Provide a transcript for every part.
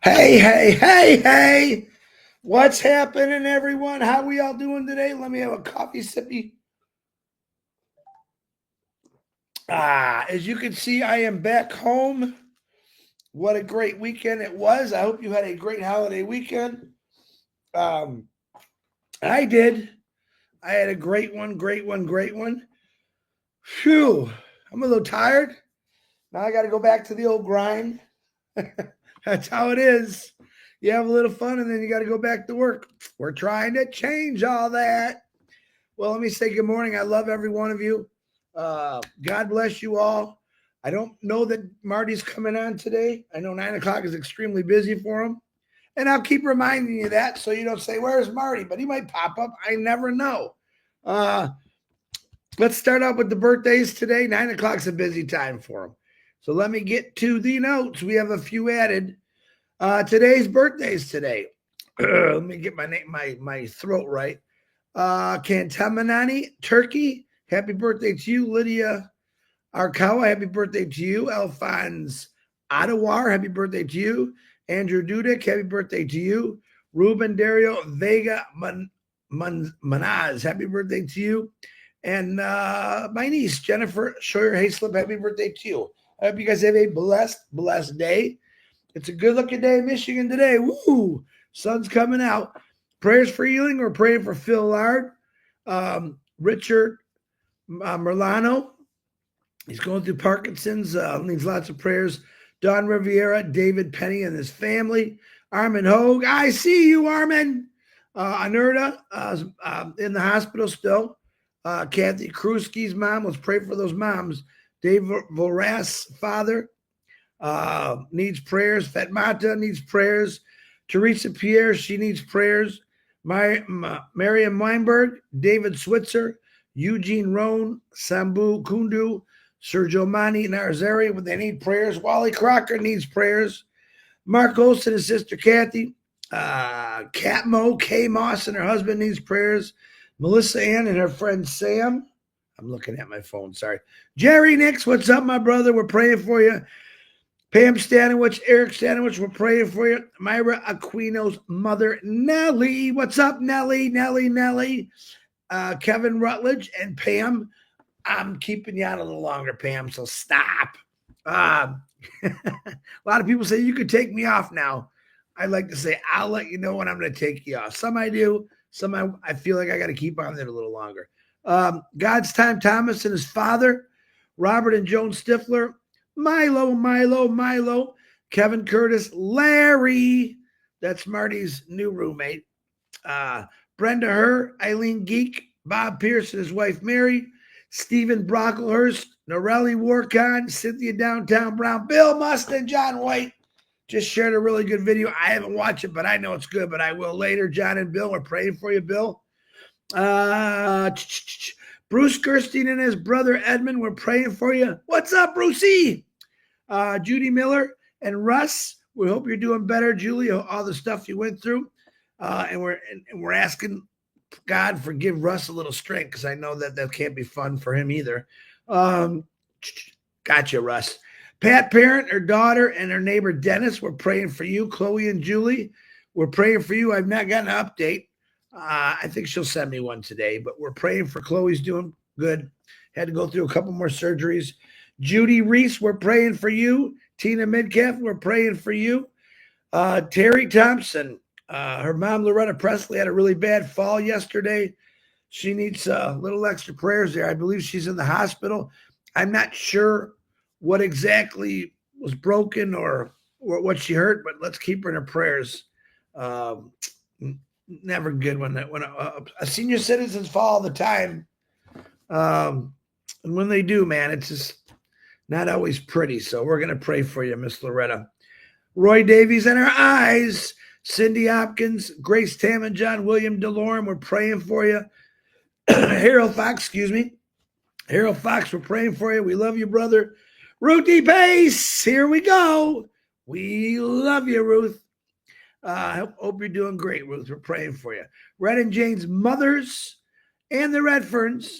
Hey, hey, hey, hey. What's happening, everyone? How we all doing today? Let me have a coffee sippy. As you can see, I am back home. What a great weekend it was. I hope you had a great holiday weekend. Um, I did. I had a great one, great one, great one. Phew. I'm a little tired. Now I got to go back to the old grind. That's how it is. You have a little fun and then you got to go back to work. We're trying to change all that. Well, let me say good morning. I love every one of you. God bless you all. I don't know that Marty's coming on today. I know 9 o'clock is extremely busy for him. And I'll keep reminding you that so you don't say, "Where's Marty?" But he might pop up. I never know. Uh, let's start out with the birthdays today. 9 o'clock's a busy time for him. So let me get to the notes. We have a few added. Today's birthdays today. Let me get my throat right. Kantamanani, Turkey. Happy birthday to you, Lydia Arkawa. Happy birthday to you, Alphonse Adawar. Happy birthday to you, Andrew Dudek. Happy birthday to you, Ruben Dario Vega Manaz. Happy birthday to you, and my niece Jennifer Scheuer Hayslip. Happy birthday to you. I hope you guys have a blessed day. It's a good looking day in Michigan today. Woo! Sun's coming out. Prayers for healing. We're praying for Phil Lard, Richard Merlano. He's going through Parkinson's. Needs lots of prayers. Don Riviera, David Penny, and his family. Armin Hogue. I see you, Armin. Anerta in the hospital still. Kathy Krusky's mom. Let's pray for those moms. Dave Voras' father needs prayers. Fatmata needs prayers. Teresa Pierre, she needs prayers. Mariam Weinberg, David Switzer, Eugene Rohn, Sambu Kundu, Sergio Mani Narzari, they need prayers. Wally Crocker needs prayers. Mark Olson and sister Kathy. Catmo, Kay Moss and her husband needs prayers. Melissa Ann and her friend Sam. I'm looking at my phone, sorry. Jerry Nix, what's up, my brother? We're praying for you. Pam Stanowich, Eric Stanowich, we're praying for you. Myra Aquino's mother, Nellie. What's up, Nellie? Kevin Rutledge and Pam. I'm keeping you on a little longer, Pam, so stop. A lot of people say you could take me off now. I like to say I'll let you know when I'm going to take you off. Some I do. Some I feel like I got to keep on there a little longer. God's Time Thomas and his father, Robert and Joan Stifler, Milo, Kevin Curtis, Larry. That's Marty's new roommate. Brenda Herr, Eileen Geek, Bob Pierce and his wife Mary, Stephen Brocklehurst, Norelli Warcon, Cynthia Downtown Brown, Bill Must, and John White. Just shared a really good video. I haven't watched it, but I know it's good, but I will later. John and Bill, we're praying for you, Bill. Bruce Gerstein and his brother Edmund, we're praying for you. What's up, Brucey? Judy Miller and Russ, we hope you're doing better, Julie, all the stuff you went through. And we're asking God forgive Russ a little strength because I know that can't be fun for him either. Gotcha, Russ. Pat Parent, her daughter, and her neighbor Dennis, we're praying for you. Chloe and Julie, we're praying for you. I've not gotten an update. I think she'll send me one today, but we're praying for Chloe's doing good. Had to go through a couple more surgeries. Judy Reese, we're praying for you. Tina Midcalf, we're praying for you. Terry Thompson, her mom, Loretta Presley, had a really bad fall yesterday. She needs a little extra prayers there. I believe she's in the hospital. I'm not sure what exactly was broken or what she hurt, but let's keep her in her prayers. Never good when a senior citizens fall all the time. And when they do, man, it's just not always pretty. So we're going to pray for you, Miss Loretta. Roy Davies and her eyes. Cindy Hopkins, Grace Tam, and John William DeLorme, we're praying for you. Harold Fox, Harold Fox, we're praying for you. We love you, brother. Ruthie Pace, here we go. We love you, Ruth. Hope you're doing great, Ruth. We're praying for you. Red and Jane's mothers and the Redferns.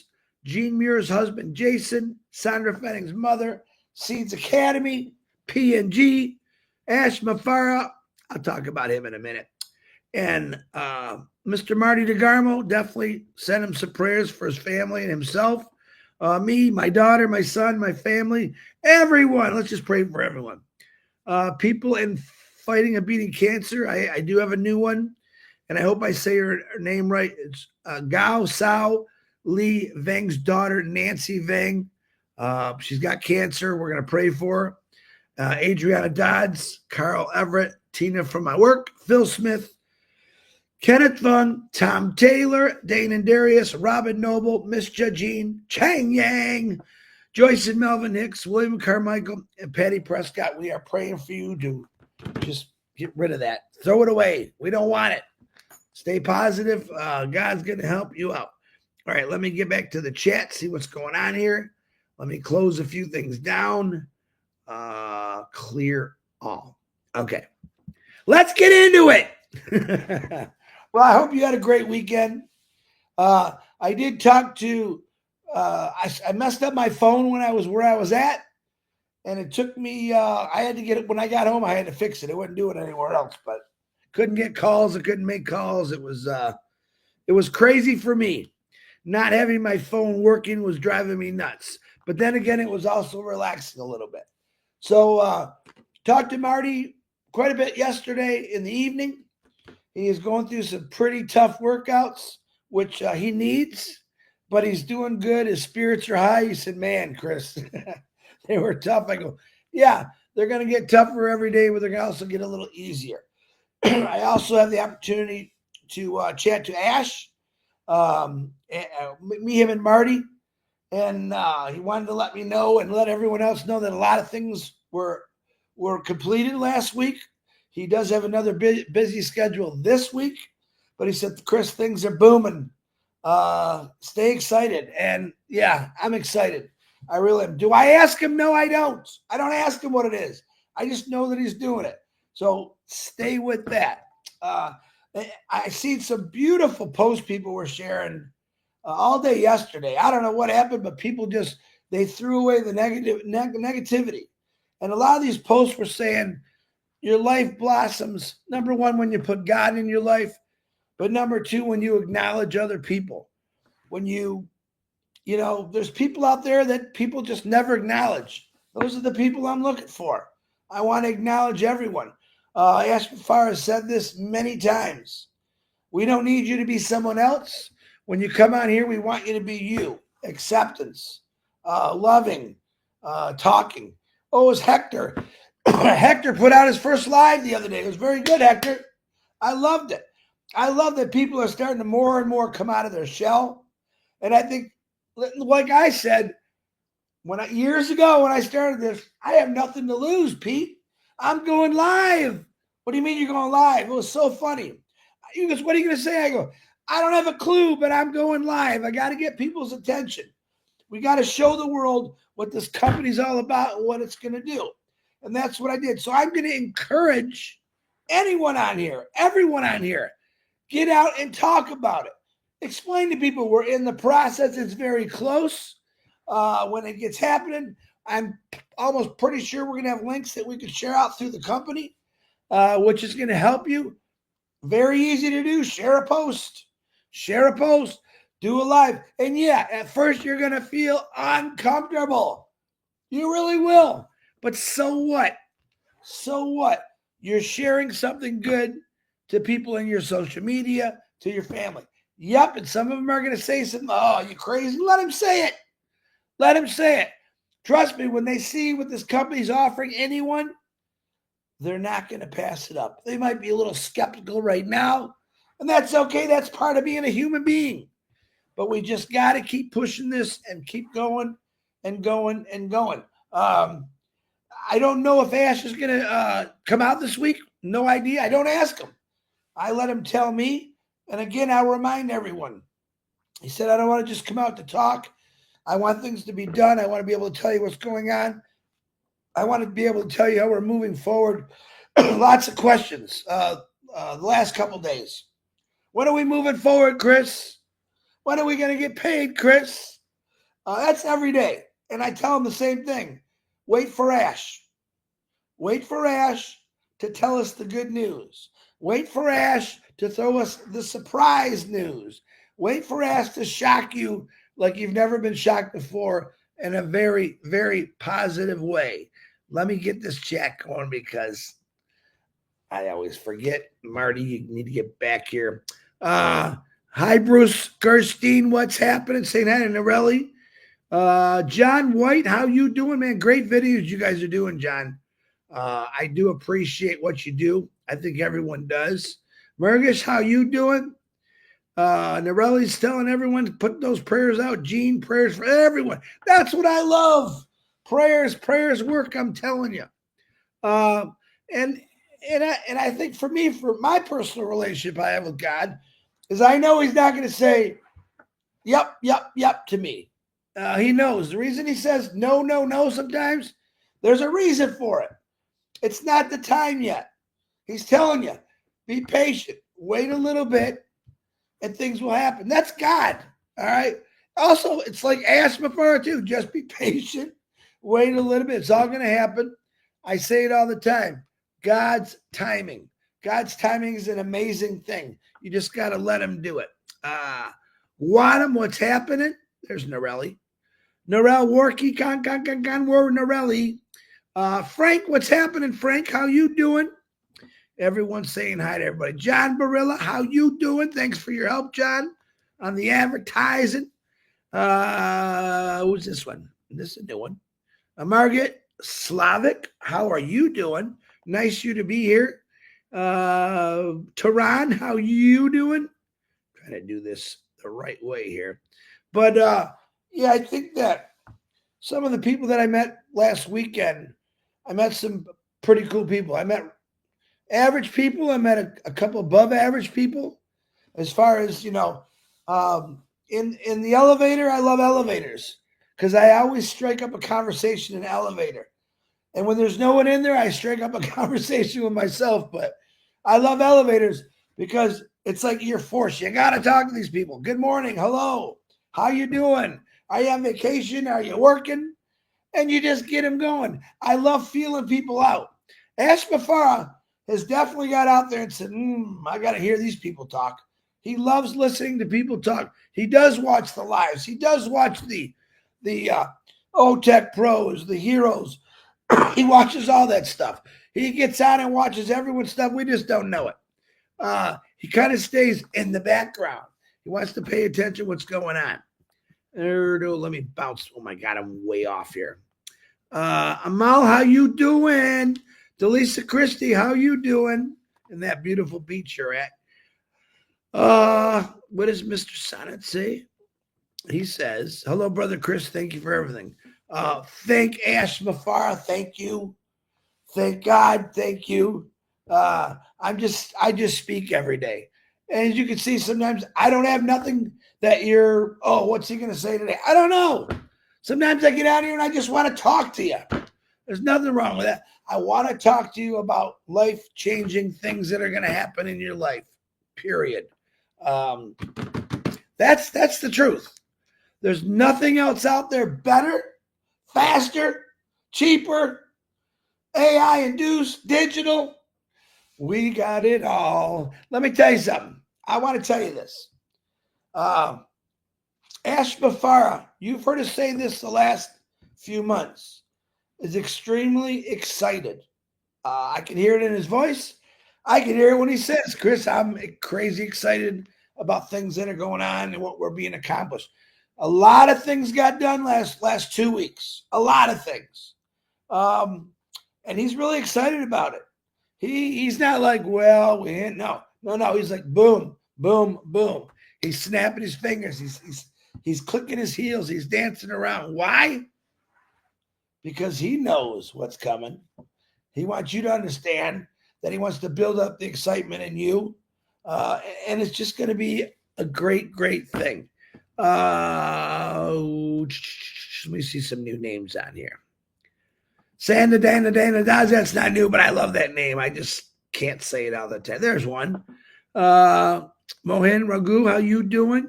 Gene Muir's husband, Jason. Sandra Fenning's mother. Seeds Academy. P&G. Ash Mafara. I'll talk about him in a minute. And Mr. Marty DeGarmo, definitely send him some prayers for his family and himself. Me, my daughter, my son, my family, everyone. Let's just pray for everyone. People in fighting and beating cancer. I do have a new one, and I hope I say her name right. It's Gao Sao Li Veng's daughter, Nancy Veng. She's got cancer. We're going to pray for her. Adriana Dodds, Carl Everett, Tina from my work, Phil Smith, Kenneth Fung, Tom Taylor, Dane and Darius, Robin Noble, Miss Jajine, Chang Yang, Joyce and Melvin Hicks, William Carmichael, and Patty Prescott. We are praying for you to just get rid of that. Throw it away. We don't want it. Stay positive. God's going to help you out. All right, let me get back to the chat, see what's going on here. Let me close a few things down. Clear all. Okay. Let's get into it. Well, I hope you had a great weekend. I did talk to, I messed up my phone when I was where I was at, and it took me, I had to get it, when I got home, I had to fix it. I wouldn't do it anywhere else, but couldn't get calls. I couldn't make calls. It was crazy for me. Not having my phone working was driving me nuts. But then again, it was also relaxing a little bit. So talked to Marty quite a bit yesterday in the evening. He is going through some pretty tough workouts, which he needs, but he's doing good. His spirits are high. He said, man, Chris, they were tough. I go, yeah, they're going to get tougher every day, but they're going to also get a little easier. I also have the opportunity to chat to Ash, me, him, and Marty. And he wanted to let me know and let everyone else know that a lot of things were completed last week. He does have another busy schedule this week, but he said, Chris, things are booming. Stay excited. And yeah, I'm excited. I really am. Do I ask him? No, I don't. I don't ask him what it is. I just know that he's doing it. So stay with that. I seen some beautiful posts people were sharing all day yesterday. I don't know what happened, but people they threw away the negativity. And a lot of these posts were saying, your life blossoms, number one, when you put God in your life, but number two, when you acknowledge other people. When there's people out there that people just never acknowledge. Those are the people I'm looking for. I want to acknowledge everyone. Ashton Farr has said this many times. We don't need you to be someone else. When you come on here, we want you to be you. Acceptance, loving, talking. Oh, it was Hector. Hector put out his first live the other day. It was very good, Hector. I loved it. I love that people are starting to more and more come out of their shell. And I think, like I said, years ago when I started this, I have nothing to lose, Pete. I'm going live. What do you mean you're going live? It was so funny. He goes, what are you going to say? I go, I don't have a clue, but I'm going live. I got to get people's attention. We got to show the world what this company's all about and what it's going to do. And that's what I did. So I'm going to encourage anyone on here, everyone on here, get out and talk about it. Explain to people we're in the process. It's very close. When it gets happening, I'm almost pretty sure we're going to have links that we can share out through the company, which is going to help you. Very easy to do. Share a post. Do a live. And yeah, at first you're going to feel uncomfortable. You really will. But so what? You're sharing something good to people in your social media, to your family. Yep, and some of them are going to say something, oh, you crazy? Let them say it. Trust me, when they see what this company's offering anyone, they're not going to pass it up. They might be a little skeptical right now, and that's okay. That's part of being a human being. But we just got to keep pushing this and keep going and going and going. I don't know if Ash is going to come out this week. No idea. I don't ask him. I let him tell me. And again, I'll remind everyone. He said, I don't want to just come out to talk. I want things to be done. I want to be able to tell you what's going on. I want to be able to tell you how we're moving forward. Lots of questions the last couple days. When are we moving forward, Chris? When are we going to get paid, Chris? That's every day. And I tell them the same thing. Wait for Ash. to tell us the good news. Wait for Ash to throw us the surprise news. Wait for Ash to shock you like you've never been shocked before in a very, very positive way. Let me get this chat going because I always forget. Marty, you need to get back here. Hi, Bruce Gerstein. What's happening? St. Anna Norelli. John White, how you doing, man? Great videos you guys are doing, John. I do appreciate what you do. I think everyone does. Murgish, how you doing? Norelli's telling everyone to put those prayers out. Gene, prayers for everyone. That's what I love. Prayers work, I'm telling you. And I think for me, for my personal relationship I have with God, is I know he's not going to say, yep to me. He knows. The reason he says no sometimes, there's a reason for it. It's not the time yet. He's telling you, be patient. Wait a little bit, and things will happen. That's God, all right? Also, it's like ask before too. Just be patient. Wait a little bit. It's all going to happen. I say it all the time. God's timing. God's timing is an amazing thing. You just got to let him do it. Wadham, what's happening? There's Norelli. Norel Warkey, con, Norelli. Frank, what's happening, Frank? How you doing? Everyone's saying hi to everybody. John Barilla, how you doing? Thanks for your help, John, on the advertising. Who's this one? This is a new one. Margaret Slavic, how are you doing? Nice you to be here. Tehran, how you doing? Trying to do this the right way here. But yeah, I think that some of the people that I met last weekend, I met some pretty cool people. I met average people. I met a couple above average people. As far as, in the elevator, I love elevators because I always strike up a conversation in an elevator. And when there's no one in there, I strike up a conversation with myself. But I love elevators because it's like you're forced. You got to talk to these people. Good morning. Hello. How you doing? Are you on vacation? Are you working? And you just get them going. I love feeling people out. Ash Mafara has definitely got out there and said, I got to hear these people talk. He loves listening to people talk. He does watch the lives. He does watch the OTech pros, the heroes. He watches all that stuff. He gets on and watches everyone's stuff. We just don't know it. He kind of stays in the background. He wants to pay attention to what's going on. Let me bounce. Oh, my God, I'm way off here. Amal, how you doing? Delisa Christie, how you doing? In that beautiful beach you're at. What does Mr. Sonnet say? He says, hello, Brother Chris. Thank you for everything. Thank Ash Mafara. Thank you. Thank God. Thank you. I just speak every day. And as you can see, sometimes I don't have nothing that what's he going to say today? I don't know. Sometimes I get out here and I just want to talk to you. There's nothing wrong with that. I want to talk to you about life-changing things that are going to happen in your life, period. That's the truth. There's nothing else out there better, faster, cheaper, AI-induced, digital. We got it all. Let me tell you something. I want to tell you this. Ash Mafara, you've heard us say this the last few months, is extremely excited. I can hear it in his voice. I can hear it when he says, Chris, I'm crazy excited about things that are going on and what we're being accomplished. A lot of things got done last 2 weeks. A lot of things. And he's really excited about it. He's not like, well, no. He's like, boom, boom, boom. He's snapping his fingers. He's clicking his heels. He's dancing around. Why? Because he knows what's coming. He wants you to understand that he wants to build up the excitement in you. And it's just going to be a great, great thing. Let me see some new names on here. Sanda Dana Daz, that's not new, but I love that name. I just can't say it all the time. There's one. Mohan Raghu, how you doing?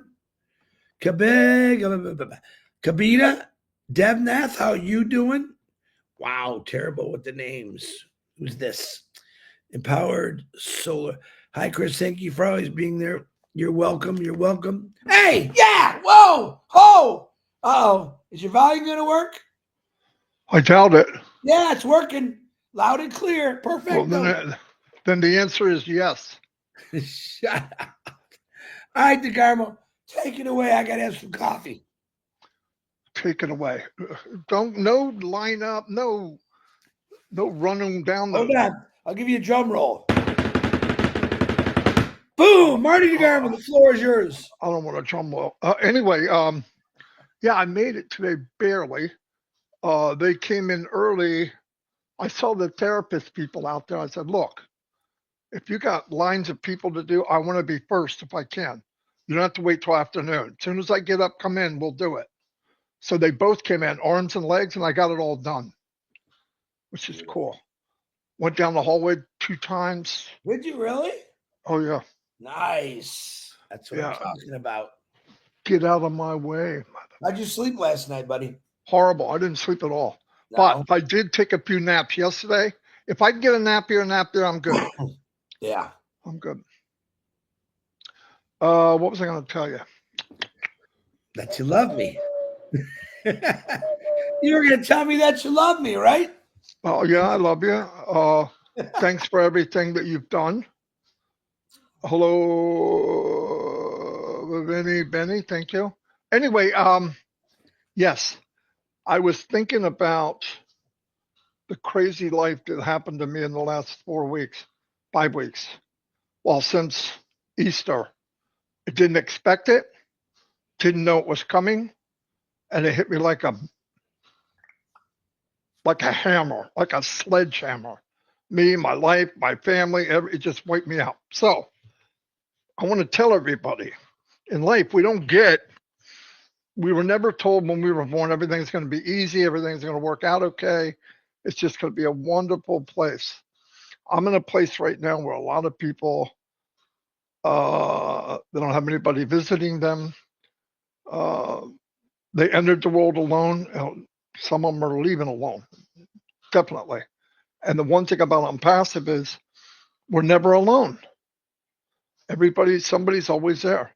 Kabita Devnath, how you doing? Wow, terrible with the names. Who's this? Empowered Solar. Hi, Chris. Thank you for always being there. You're welcome. You're welcome. Hey, yeah. Whoa. Ho. Uh-oh. Is your volume going to work? I doubt it. Yeah, it's working. Loud and clear. Perfect. Well, then the answer is yes. Shut up. All right, DeGarmo, take it away. I got to have some coffee. Take it away. No line up, no running down Hold on. I'll give you a drum roll. Boom. Marty DeGarmo, the floor is yours. I don't want to drum roll. Anyway, yeah, I made it today barely. They came in early. I saw the therapist people out there. I said, look, if you got lines of people to do, I want to be first if I can. You don't have to wait till afternoon. As soon as I get up, come in, we'll do it. So they both came in, arms and legs, and I got it all done, which is cool. Went down the hallway 2 times. Did you really? Oh, yeah. Nice. That's what I'm talking about. Get out of my way. How'd you sleep last night, buddy? Horrible. I didn't sleep at all. No. But I did take a few naps yesterday. If I can get a nap here, I'm good. Yeah. I'm good. What was I going to tell you? That you love me. You were going to tell me that you love me, right? Oh, yeah, I love you. Thanks for everything that you've done. Hello, Benny. Thank you. Anyway, yes, I was thinking about the crazy life that happened to me in the last 5 weeks. Well, since Easter, I didn't expect it, didn't know it was coming, and it hit me like a hammer, like a sledgehammer. Me, my life, my family, it just wiped me out. So I want to tell everybody, in life, we were never told when we were born everything's going to be easy, everything's going to work out okay. It's just going to be a wonderful place. I'm in a place right now where a lot of people, they don't have anybody visiting them. They entered the world alone. Some of them are leaving alone, definitely. And the one thing about I'm passive is we're never alone. Somebody's always there.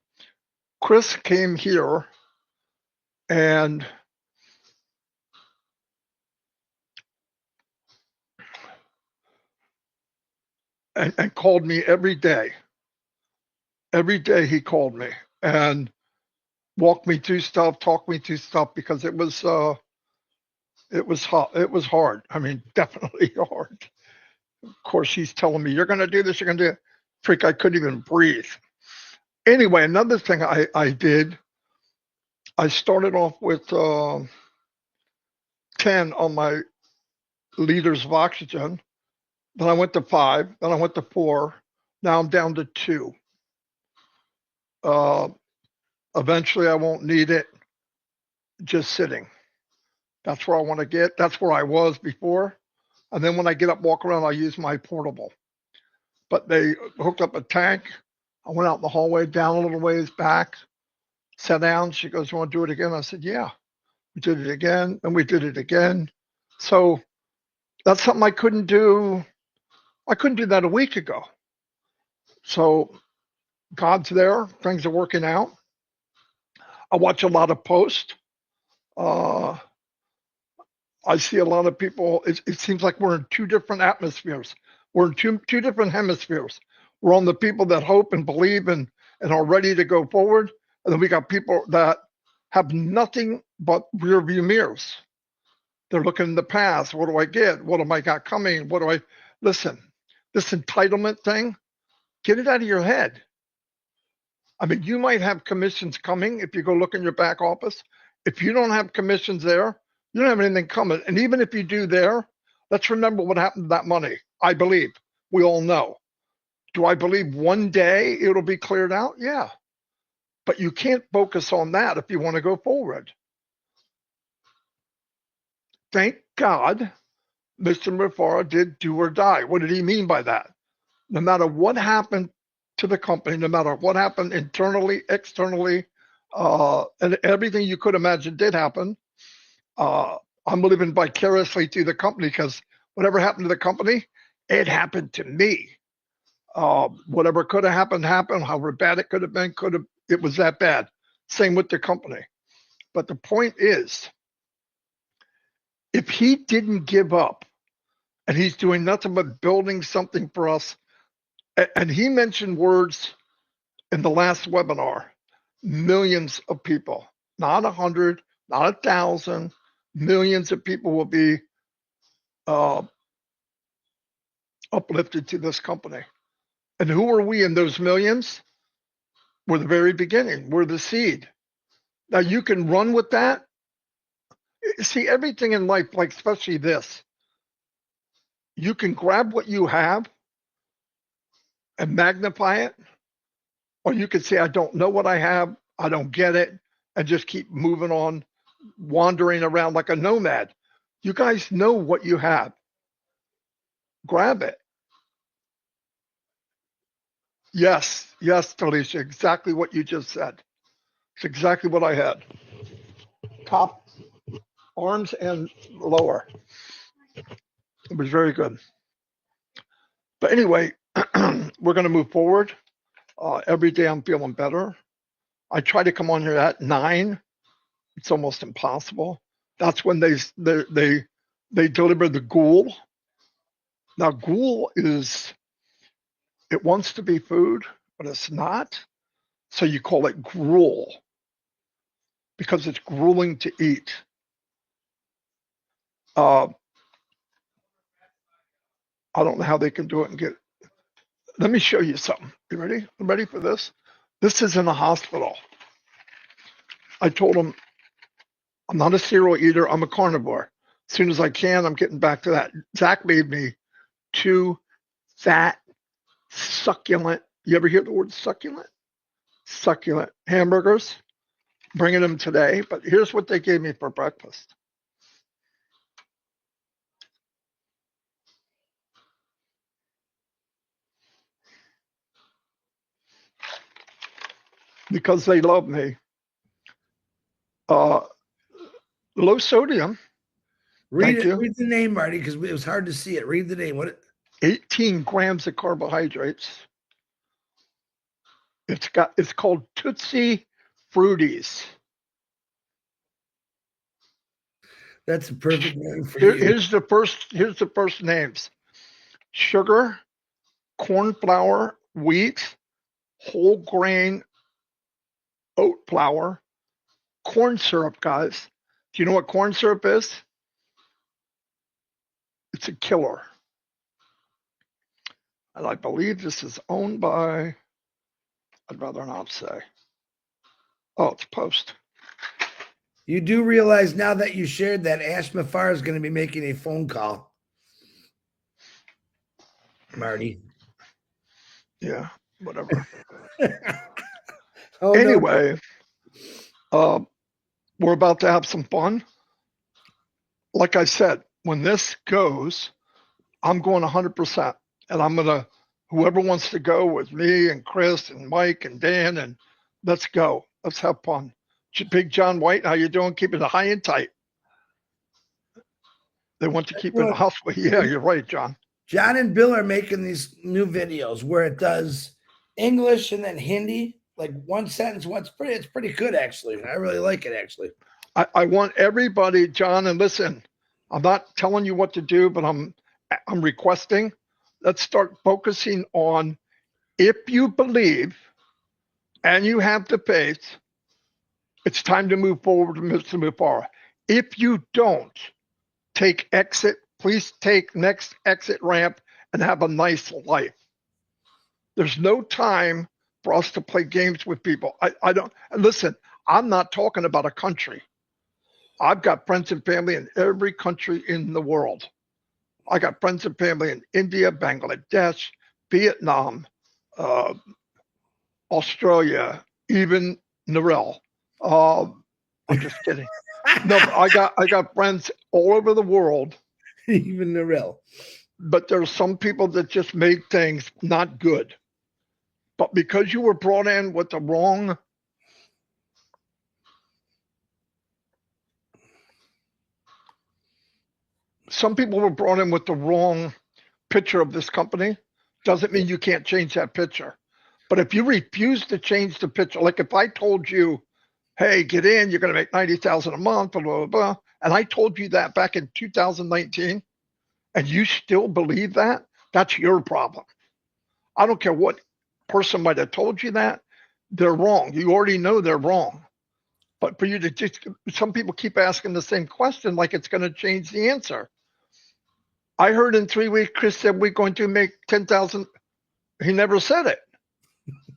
Chris came here and called me every day. Every day he called me and walked me through stuff, talked me through stuff because it was hard. It was hard. I mean, definitely hard. Of course, he's telling me, you're going to do this, you're going to do it. Freak, I couldn't even breathe. Anyway, another thing I did, I started off with 10 on my liters of oxygen. Then I went to 5. Then I went to 4. Now I'm down to 2. Eventually, I won't need it. Just sitting. That's where I want to get. That's where I was before. And then when I get up, walk around, I use my portable. But they hooked up a tank. I went out in the hallway, down a little ways back, sat down. She goes, you want to do it again? I said, yeah. We did it again, and we did it again. So that's something I couldn't do. I couldn't do that a week ago. So God's there. Things are working out. I watch a lot of posts. I see a lot of people. It seems like we're in 2 different atmospheres. We're in two different hemispheres. We're on the people that hope and believe and are ready to go forward. And then we got people that have nothing but rear view mirrors. They're looking in the past. What do I get? What am I got coming? Listen, this entitlement thing, get it out of your head. I mean, you might have commissions coming if you go look in your back office. If you don't have commissions there, you don't have anything coming. And even if you do there, let's remember what happened to that money. I believe. We all know. Do I believe one day it'll be cleared out? Yeah. But you can't focus on that if you want to go forward. Thank God Mr. Mufara did do or die. What did he mean by that? No matter what happened to the company, no matter what happened internally, externally, and everything you could imagine did happen, I'm living vicariously through the company because whatever happened to the company, It happened to me. Whatever could have happened, happened. However bad it could have been, it was that bad. Same with the company. But the point is, if he didn't give up and he's doing nothing but building something for us, and he mentioned words in the last webinar, millions of people, not 100, not 1,000, millions of people will be uplifted to this company. And who are we in those millions? We're the very beginning. We're the seed. Now you can run with that. See, everything in life, like especially this, you can grab what you have and magnify it, or you can say, I don't know what I have, I don't get it, and just keep moving on, wandering around like a nomad. You guys know what you have. Grab it. Yes, Talisha, exactly what you just said. It's exactly what I had. Top, arms, and lower. It was very good. But anyway, we're going to move forward. Every day I'm feeling better. I try to come on here at 9. It's almost impossible. That's when they deliver the ghoul. Now, ghoul it wants to be food, but it's not. So you call it gruel because it's grueling to eat. I don't know how they can do it and get. Let me show you something. You ready? I'm ready for this. This is in a hospital. I told them I'm not a cereal eater. I'm a carnivore. As soon as I can, I'm getting back to that. Zach made me 2 fat, succulent. You ever hear the word succulent? Succulent hamburgers. Bringing them today. But here's what they gave me for breakfast. Because they love me. Low sodium. Read Thank it. you. Read the name, Marty, because it was hard to see it. Read the name. What? 18 grams of carbohydrates. It's called Tootsie Fruities. That's a perfect name for you. Here's the first names: sugar, corn flour, wheat, whole grain oat flour, corn syrup, guys. Do you know what corn syrup is? It's a killer. And I believe this is owned by, I'd rather not say. Oh, it's Post. You do realize now that you shared that Ash Mafar is going to be making a phone call, Marty. Yeah, whatever. Oh, Anyway, we're about to have some fun. Like I said, when this goes, I'm going 100%. And I'm going to, whoever wants to go with me and Chris and Mike and Dan, and let's go. Let's have fun. Big John White, how you doing? Keeping it high and tight. They want to keep it house. Yeah, you're right, John. John and Bill are making these new videos where it does English and then Hindi, like one sentence. It's pretty good, actually. I really like it, actually. I want everybody, John, and listen, I'm not telling you what to do, but I'm requesting. Let's start focusing on, if you believe and you have the faith, it's time to move forward, to move forward. If you don't, take exit. Please take next exit ramp and have a nice life. There's no time for us to play games with people. I don't listen. I'm not talking about a country. I've got friends and family in every country in the world. I got friends and family in India, Bangladesh, Vietnam, Australia, even Narelle. I'm just kidding. No, but I got friends all over the world. Even Narelle. But there's some people that just make things not good. But because you were brought in with the wrong, some people were brought in with the wrong picture of this company, doesn't mean you can't change that picture. But if you refuse to change the picture, like if I told you, hey, get in, you're going to make 90,000 a month, blah, blah, blah, and I told you that back in 2019, and you still believe that, that's your problem. I don't care what person might have told you that, they're wrong. You already know they're wrong. But for you to just, some people keep asking the same question like it's going to change the answer. I heard in 3 weeks, Chris said we're going to make 10,000. He never said it.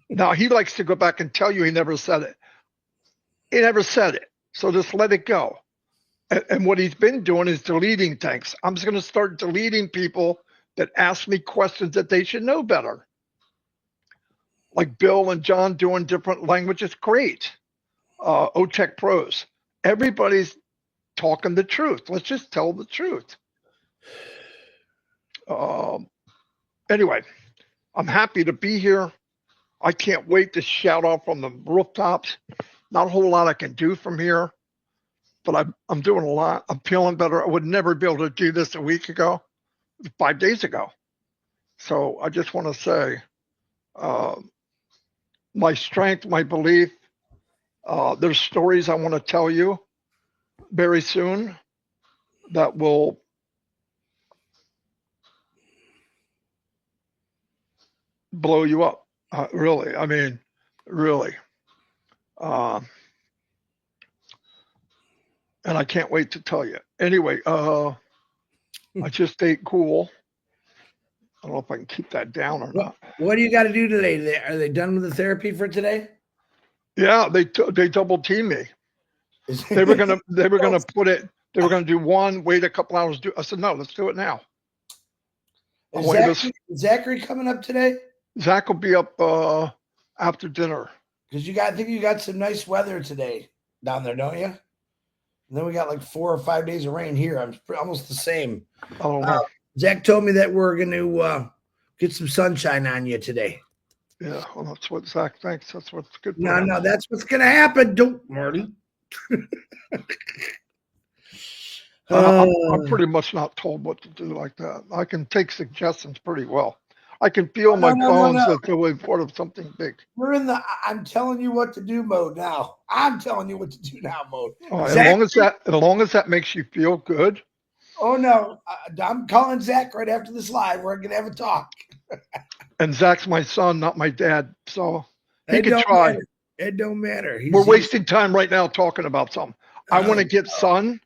Now he likes to go back and tell you he never said it. He never said it. So just let it go. And what he's been doing is deleting things. I'm just going to start deleting people that ask me questions that they should know better. Like Bill and John doing different languages, great. OTech pros. Everybody's talking the truth. Let's just tell the truth. Anyway, I'm happy to be here. I can't wait to shout out from the rooftops. Not a whole lot I can do from here, but I'm doing a lot. I'm feeling better. I would never be able to do this a week ago, 5 days ago. So I just want to say my strength, my belief, there's stories I want to tell you very soon that will blow you up. Really, I mean, really. And I can't wait to tell you. Anyway, I just ate cool. I don't know if I can keep that down or not. What do you got to do today? Are they done with the therapy for today? Yeah, they double teamed me. They were gonna put it. They were gonna do one, wait a couple hours. I said no, let's do it now. Is Zachary coming up today? Zach will be up after dinner. Because I think you got some nice weather today down there, don't you? And then we got like 4 or 5 days of rain here. I'm almost the same. I don't know. Zach told me that we're going to get some sunshine on you today. Yeah, well, that's what Zach thinks. That's what's good for him. No, that's what's going to happen. Don't, Marty. I'm pretty much not told what to do like that. I can take suggestions pretty well. I can feel my bones that they're part of something big. We're in the I'm telling you what to do mode now. I'm telling you what to do now mode. As long as that makes you feel good. Oh no, I'm calling Zach right after this live. We're gonna have a talk. And Zach's my son, not my dad, so he can try. Matter. It don't matter. We're wasting time right now talking about something. I want to get sun,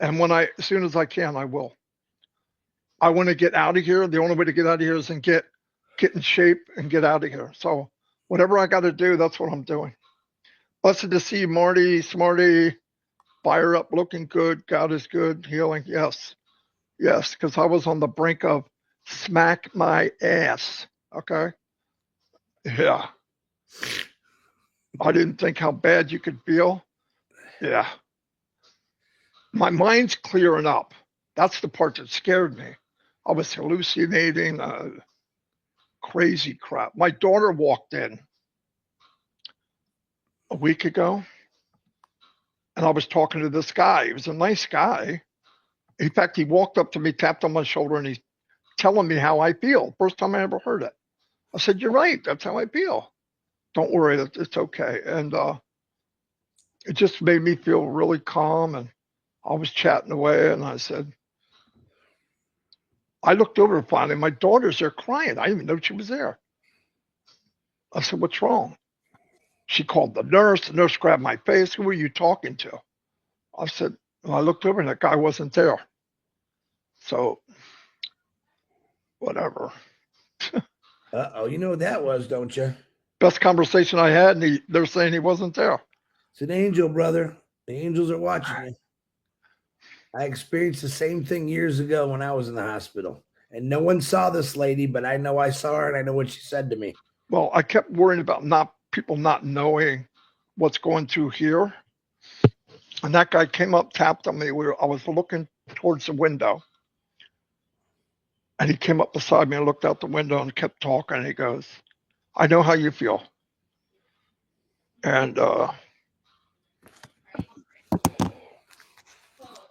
and as soon as I can, I will. I want to get out of here. The only way to get out of here is and get in shape and get out of here. So whatever I got to do, that's what I'm doing. Blessed to see Marty, Smarty, fire up, looking good. God is good, healing. Yes, because I was on the brink of smack my ass. Okay. Yeah. I didn't think how bad you could feel. Yeah. My mind's clearing up. That's the part that scared me. I was hallucinating, crazy crap. My daughter walked in a week ago, and I was talking to this guy. He was a nice guy. In fact, he walked up to me, tapped on my shoulder, and he's telling me how I feel. First time I ever heard it. I said, "You're right. That's how I feel. Don't worry. It's okay." And it just made me feel really calm. And I was chatting away, and I said, I looked over finally, my daughter's there crying. I didn't even know she was there. I said, "What's wrong?" She called the nurse. The nurse grabbed my face. "Who are you talking to?" I said, and I looked over and that guy wasn't there. So, whatever. Uh-oh, you know what that was, don't you? Best conversation I had, and they're saying he wasn't there. It's an angel, brother. The angels are watching you. I experienced the same thing years ago when I was in the hospital. And no one saw this lady, but I know I saw her and I know what she said to me. Well, I kept worrying about people not knowing what's going through here. And that guy came up, tapped on me. I was looking towards the window. And he came up beside me and looked out the window and kept talking. And he goes, "I know how you feel." And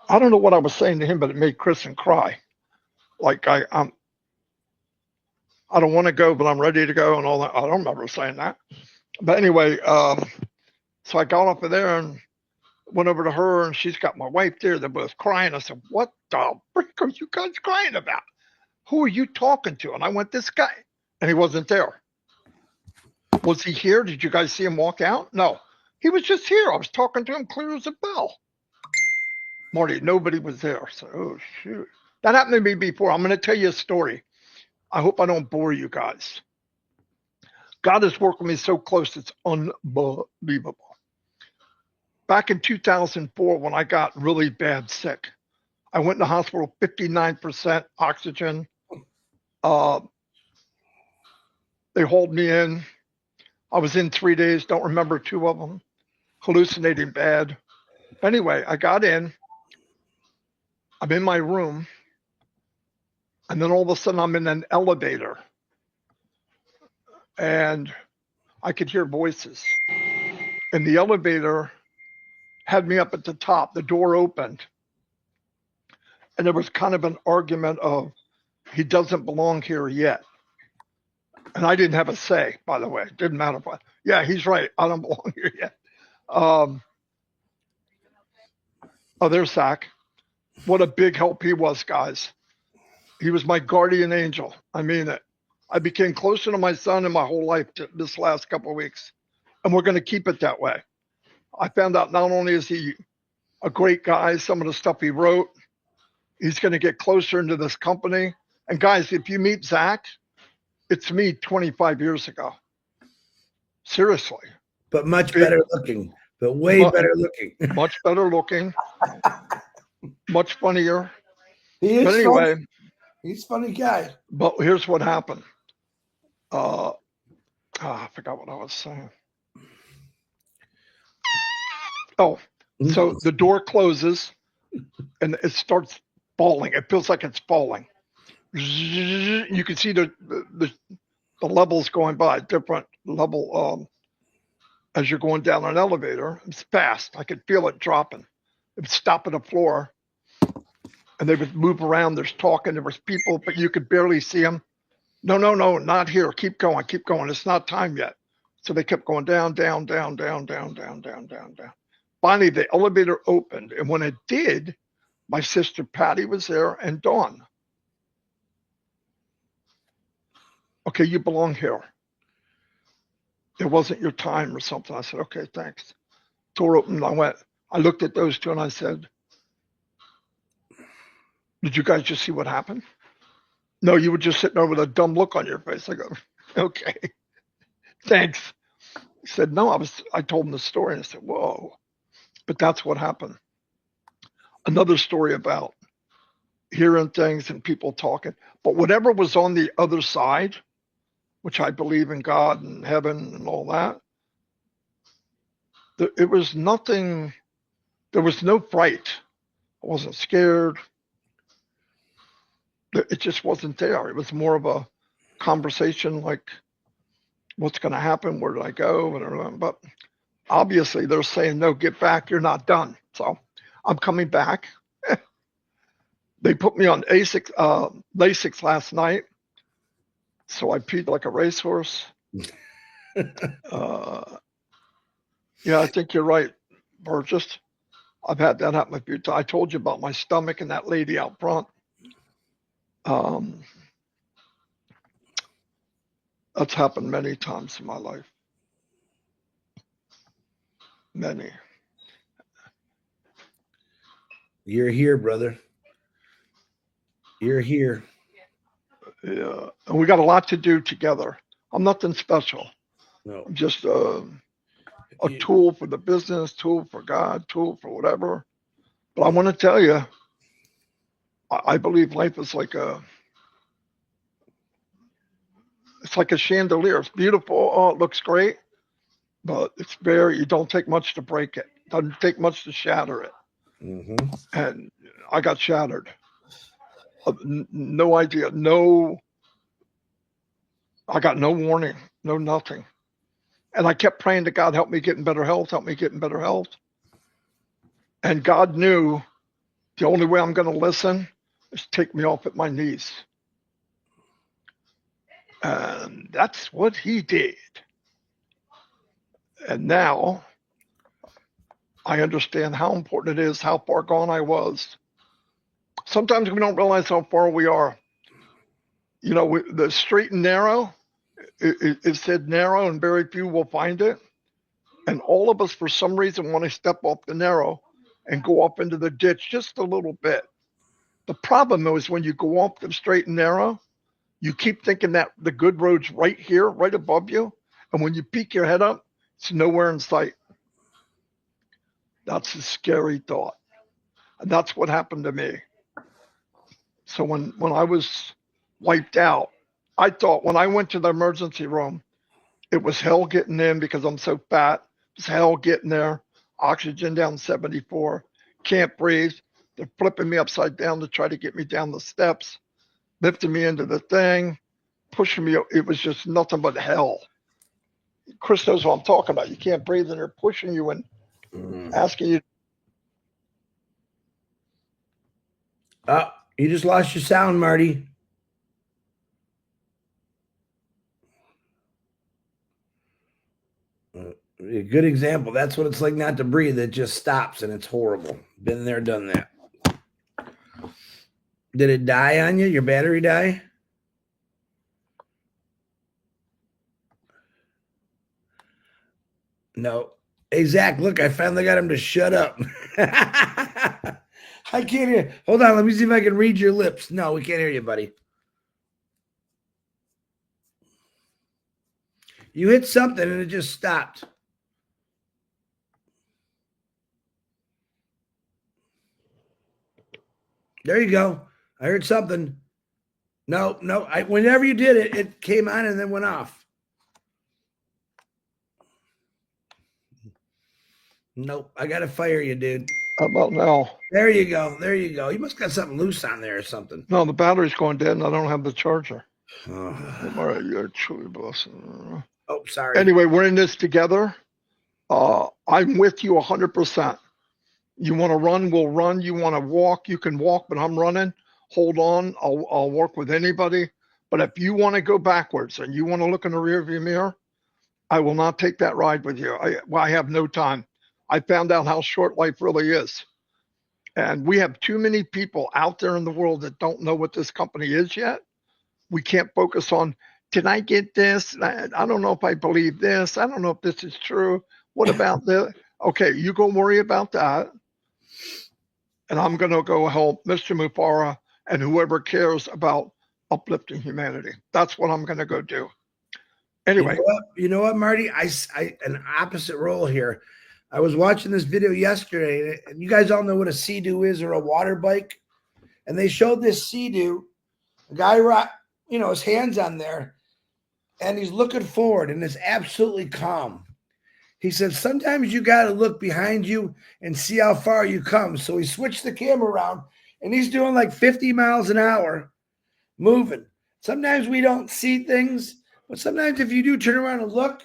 I don't know what I was saying to him, but it made Kristen cry. Like I don't want to go, but I'm ready to go and all that. I don't remember saying that. But anyway, so I got off of there and went over to her, and she's got my wife there. They're both crying. I said, what the frick are you guys crying about? Who are you talking to? And I went, this guy. And he wasn't there. Was he here? Did you guys see him walk out? No. He was just here. I was talking to him clear as a bell. Marty, nobody was there. So, oh, shoot. That happened to me before. I'm going to tell you a story. I hope I don't bore you guys. God has worked with me so close, it's unbelievable. Back in 2004, when I got really bad sick, I went in the hospital, 59% oxygen. They hauled me in. I was in 3 days, don't remember 2 of them, hallucinating bad. Anyway, I got in. I'm in my room. And then all of a sudden, I'm in an elevator. And I could hear voices. And the elevator had me up at the top. The door opened. And there was kind of an argument of, he doesn't belong here yet. And I didn't have a say, by the way. It didn't matter. Yeah, he's right. I don't belong here yet. Oh, there's Zach. What a big help he was, guys. He was my guardian angel. I mean it. I became closer to my son in my whole life this last couple of weeks. And we're going to keep it that way. I found out not only is he a great guy, some of the stuff he wrote, he's going to get closer into this company. And guys, if you meet Zach, it's me 25 years ago. Seriously. But much better looking. But way better looking. Much better looking. Much funnier. He is but anyway, funny. He's a funny guy. But here's what happened. I forgot what I was saying. Oh, so the door closes and it starts falling. It feels like it's falling. You can see the levels going by, different level as you're going down an elevator. It's fast. I could feel it dropping. It would stop at the floor and they would move around. There's talking. There was people, but you could barely see them. No, not here. Keep going. It's not time yet. So they kept going down. Finally, the elevator opened. And when it did, my sister Patty was there and Dawn. Okay, you belong here. It wasn't your time or something. I said, okay, thanks. Door opened. I looked at those two and I said, did you guys just see what happened? No, you were just sitting there with a dumb look on your face. I go, okay, thanks. He said, no, I told him the story. And I said, whoa. But that's what happened. Another story about hearing things and people talking. But whatever was on the other side, which I believe in God and heaven and all that, it was nothing. There was no fright. I wasn't scared. It just wasn't there. It was more of a conversation like, what's going to happen? Where did I go? But obviously they're saying, no, get back. You're not done. So I'm coming back. They put me on Lasix last night. So I peed like a racehorse. Yeah, I think you're right, Burgess. I've had that happen a few times. I told you about my stomach and that lady out front. That's happened many times in my life. Many. You're here, brother. You're here. Yeah, and we got a lot to do together. I'm nothing special. No. I'm just a tool for the business, tool for God, tool for whatever. But I want to tell you, I believe life is like it's like a chandelier. It's beautiful. Oh, it looks great. But you don't take much to break it. It doesn't take much to shatter it. Mm-hmm. And I got shattered. No idea. I got no warning. No nothing. And I kept praying to God, help me get in better health. Help me get in better health. And God knew the only way I'm going to listen is take me off at my knees. And that's what he did. And now I understand how important it is, how far gone I was. Sometimes we don't realize how far we are. You know, the straight and narrow, it said narrow and very few will find it. And all of us, for some reason, want to step off the narrow and go up into the ditch just a little bit. The problem is when you go off the straight and narrow, you keep thinking that the good road's right here, right above you. And when you peek your head up, it's nowhere in sight. That's a scary thought. And that's what happened to me. So when I was wiped out, I thought when I went to the emergency room, it was hell getting in because I'm so fat. It's hell getting there. Oxygen down 74. Can't breathe. They're flipping me upside down to try to get me down the steps, lifting me into the thing, pushing me. It was just nothing but hell. Chris knows what I'm talking about. You can't breathe and they're pushing you and asking you. You just lost your sound, Marty. A good example. That's what it's like not to breathe. It just stops and it's horrible. Been there, done that. Did it die on you? Your battery die? No. Hey, Zach, look, I finally got him to shut up. I can't hear. Hold on. Let me see if I can read your lips. No, we can't hear you, buddy. You hit something and it just stopped. There you go. I heard something. No. Whenever you did it, it came on and then went off. Nope. I got to fire you, dude. How about now? There you go. There you go. You must got something loose on there or something. No, the battery's going dead and I don't have the charger. Oh, All right, you're truly blessed. oh, sorry. Anyway, we're in this together. I'm with you 100%. You want to run, we'll run. You want to walk, you can walk, but I'm running. Hold on. I'll work with anybody. But if you want to go backwards and you want to look in the rearview mirror, I will not take that ride with you. I have no time. I found out how short life really is. And we have too many people out there in the world that don't know what this company is yet. We can't focus on, did I get this? I don't know if I believe this. I don't know if this is true. What about this? Okay, you go worry about that. And I'm going to go help Mr. Mufara and whoever cares about uplifting humanity. That's what I'm going to go do. Anyway. You know what, Marty? I an opposite role here. I was watching this video yesterday, and you guys all know what a Sea-Doo is or a water bike. And they showed this Sea-Doo, a guy, his hands on there, and he's looking forward and is absolutely calm. He said, sometimes you got to look behind you and see how far you come. So he switched the camera around, and he's doing like 50 miles an hour moving. Sometimes we don't see things, but sometimes if you do turn around and look,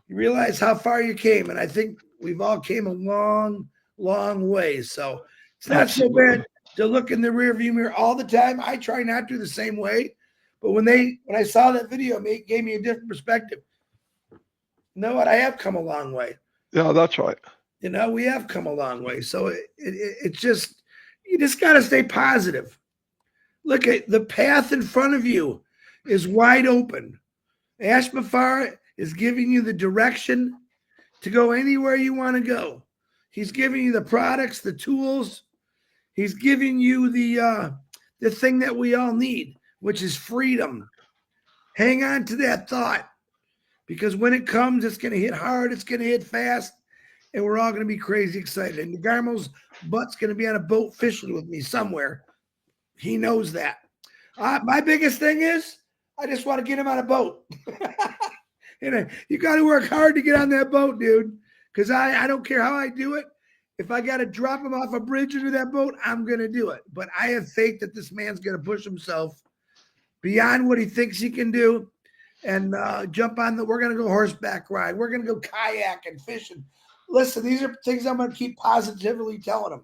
you realize how far you came. And I think we've all came a long, long way. So it's not so bad to look in the rearview mirror all the time. I try not to the same way. But when I saw that video, it gave me a different perspective. You know what? I have come a long way. Yeah, that's right. We have come a long way. So it's just, you just got to stay positive. Look at the path in front of you is wide open. Ash Mafar is giving you the direction to go anywhere you want to go. He's giving you the products, the tools. He's giving you the thing that we all need, which is freedom. Hang on to that thought, because when it comes, it's going to hit hard. It's going to hit fast, and we're all going to be crazy excited. And DeGarmo's butt's going to be on a boat fishing with me somewhere. He knows that. My biggest thing is I just want to get him on a boat. You got to work hard to get on that boat, dude, because I don't care how I do it. If I got to drop him off a bridge into that boat, I'm going to do it. But I have faith that this man's going to push himself beyond what he thinks he can do and jump on we're going to go horseback ride. We're going to go kayak and fishing. Listen, these are things I'm going to keep positively telling him.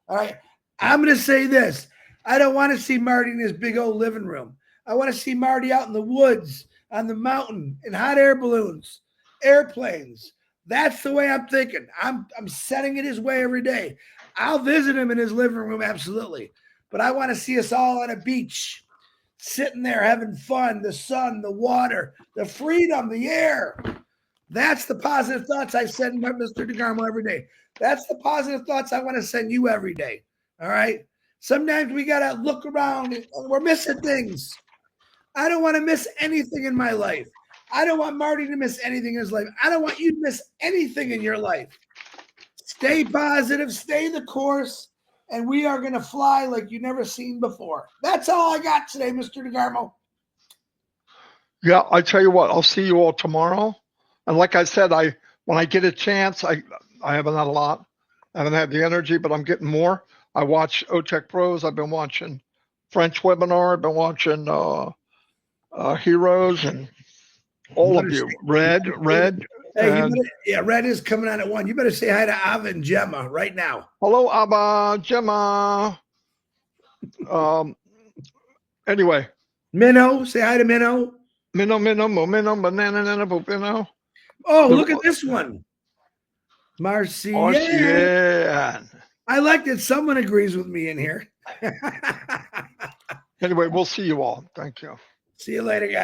All right. I'm going to say this. I don't want to see Marty in his big old living room. I want to see Marty out in the woods, on the mountain, in hot air balloons, airplanes. That's the way I'm thinking. I'm setting it his way every day. I'll visit him in his living room, absolutely. But I want to see us all on a beach, sitting there having fun, the sun, the water, the freedom, the air. That's the positive thoughts I send Mr. DeGarmo every day. That's the positive thoughts I want to send you every day. All right. Sometimes we got to look around and we're missing things. I don't want to miss anything in my life. I don't want Marty to miss anything in his life. I don't want you to miss anything in your life. Stay positive, stay the course, and we are going to fly like you've never seen before. That's all I got today, Mr. DeGarmo. Yeah, I tell you what, I'll see you all tomorrow. And like I said, when I get a chance, I haven't had a lot. I haven't had the energy, but I'm getting more. I watch OTech Pros. I've been watching French webinar. I've been watching Heroes and all of you. Red. Hey, Red is coming on at 1. You better say hi to Ava and Gemma right now. Hello, Abba, Gemma. Anyway. Minnow, say hi to Minnow. Minnow, banana. Oh, look at this one. Marcian. I like that someone agrees with me in here. Anyway, we'll see you all. Thank you. See you later, guys.